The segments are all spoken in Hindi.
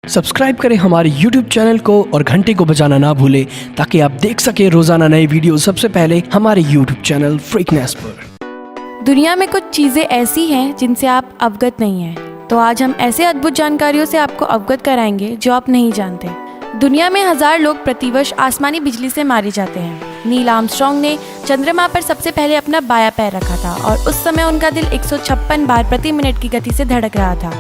सब्सक्राइब करें हमारे YouTube चैनल को और घंटे को बजाना ना भूलें ताकि आप देख सकें रोजाना नए वीडियो सबसे पहले हमारे YouTube चैनल फ्रीकनेस पर। दुनिया में कुछ चीज़ें ऐसी हैं जिनसे आप अवगत नहीं हैं, तो आज हम ऐसे अद्भुत जानकारियों से आपको अवगत कराएंगे जो आप नहीं जानते। दुनिया में 1000 लोग प्रतिवर्ष आसमानी बिजली से मारे जाते हैं। नील आर्मस्ट्रॉन्ग ने चंद्रमा पर सबसे पहले अपना बायां पैर रखा था और उस समय उनका दिल 156 बार प्रति मिनट की गति से धड़क रहा था।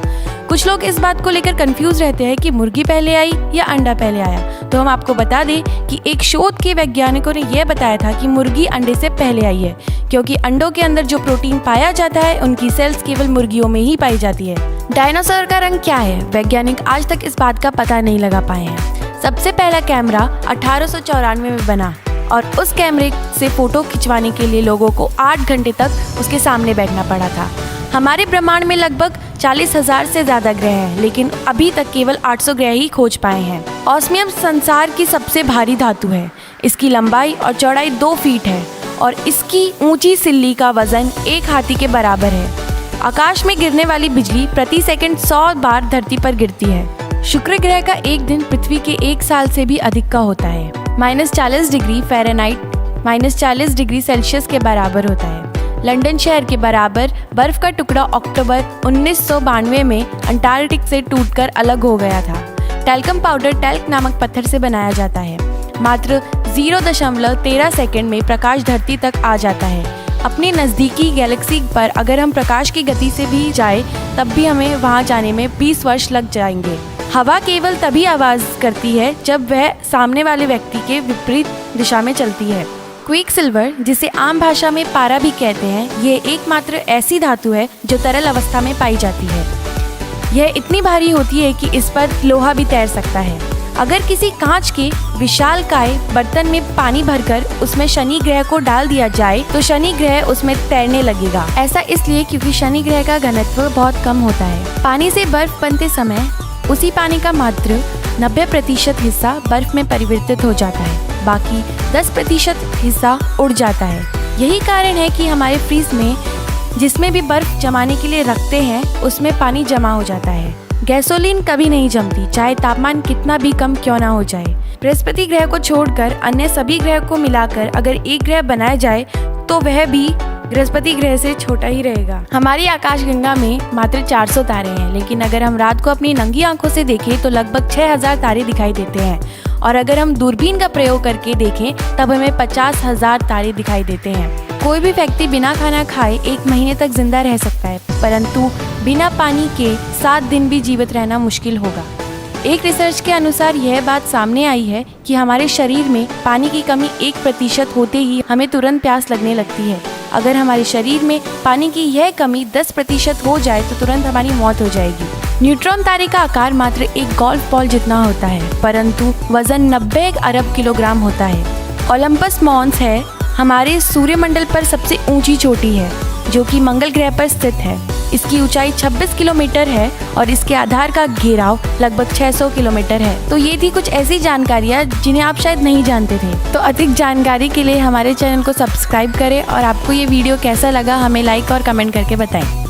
कुछ लोग इस बात को लेकर कंफ्यूज रहते हैं कि मुर्गी पहले आई या अंडा पहले आया, तो हम आपको बता दें कि एक शोध के वैज्ञानिकों ने यह बताया था कि मुर्गी अंडे से पहले आई है, क्योंकि अंडों के अंदर जो प्रोटीन पाया जाता है उनकी सेल्स केवल मुर्गियों में ही पाई जाती है। डायनासोर का रंग क्या है? वैज्ञानिक आज तक इस बात का पता नहीं लगा पाए हैं। सबसे पहला कैमरा 1894 में बना और उस कैमरे से फोटो खिंचवाने के लिए लोगों को 8 घंटे तक उसके सामने बैठना पड़ा था। हमारे ब्रह्मांड में लगभग 40,000 से ज्यादा ग्रह हैं, लेकिन अभी तक केवल 800 ग्रह ही खोज पाए हैं। ऑस्मियम संसार की सबसे भारी धातु है। इसकी लंबाई और चौड़ाई 2 फीट है और इसकी ऊंची सिल्ली का वजन 1 हाथी के बराबर है। आकाश में गिरने वाली बिजली प्रति सेकंड 100 बार धरती पर गिरती है। शुक्र ग्रह का एक दिन पृथ्वी के 1 साल से भी अधिक का होता है। -40 डिग्री फ़ारेनहाइट -40 डिग्री सेल्सियस के बराबर होता है। लंदन शहर के बराबर बर्फ का टुकड़ा अक्टूबर 1992 में अंटार्कटिक से टूटकर अलग हो गया था। टैल्कम पाउडर टैल्क नामक पत्थर से बनाया जाता है। मात्र 0.13 सेकंड में प्रकाश धरती तक आ जाता है। अपनी नज़दीकी गैलेक्सी पर अगर हम प्रकाश की गति से भी जाए तब भी हमें वहां जाने में 20 वर्ष लग जाएंगे। हवा केवल तभी आवाज़ करती है जब वह सामने वाले व्यक्ति के विपरीत दिशा में चलती है। क्विकसिल्वर, जिसे आम भाषा में पारा भी कहते हैं, ये एकमात्र ऐसी धातु है जो तरल अवस्था में पाई जाती है। यह इतनी भारी होती है कि इस पर लोहा भी तैर सकता है। अगर किसी कांच के विशालकाय बर्तन में पानी भरकर उसमें शनि ग्रह को डाल दिया जाए तो शनि ग्रह उसमें तैरने लगेगा। ऐसा इसलिए क्योंकि शनि ग्रह का घनत्व बहुत कम होता है। पानी से बर्फ बनते समय उसी पानी का मात्र 90% हिस्सा बर्फ में परिवर्तित हो जाता है, बाकी 10% हिस्सा उड़ जाता है। यही कारण है कि हमारे फ्रीज में जिसमें भी बर्फ जमाने के लिए रखते हैं उसमें पानी जमा हो जाता है। गैसोलीन कभी नहीं जमती, चाहे तापमान कितना भी कम क्यों ना हो जाए। बृहस्पति ग्रह को छोड़कर अन्य सभी ग्रह को मिलाकर अगर एक ग्रह बनाया जाए तो वह भी बृहस्पति ग्रह से छोटा ही रहेगा। हमारी आकाशगंगा में मात्र 400 तारे हैं, लेकिन अगर हम रात को अपनी नंगी आंखों से देखें तो लगभग 6000 तारे दिखाई देते हैं और अगर हम दूरबीन का प्रयोग करके देखें तब हमें 50,000 तारे दिखाई देते हैं। कोई भी व्यक्ति बिना खाना खाए 1 महीने तक जिंदा रह सकता है, परंतु बिना पानी के 7 दिन भी जीवित रहना मुश्किल होगा। एक रिसर्च के अनुसार यह बात सामने आई है कि हमारे शरीर में पानी की कमी 1% होते ही हमें तुरंत प्यास लगने लगती है। अगर हमारे शरीर में पानी की यह कमी 10% हो जाए तो तुरंत हमारी मौत हो जाएगी। न्यूट्रॉन तारे का आकार मात्र एक गोल्फ बॉल जितना होता है, परंतु वजन 90 अरब किलोग्राम होता है। ओलंपस मॉन्स है हमारे सूर्यमंडल पर सबसे ऊंची चोटी है, जो कि मंगल ग्रह पर स्थित है। इसकी ऊंचाई 26 किलोमीटर है और इसके आधार का घेराव लगभग 600 किलोमीटर है। तो ये थी कुछ ऐसी जानकारियाँ जिन्हें आप शायद नहीं जानते थे। तो अधिक जानकारी के लिए हमारे चैनल को सब्सक्राइब करें और आपको ये वीडियो कैसा लगा हमें लाइक और कमेंट करके बताएं।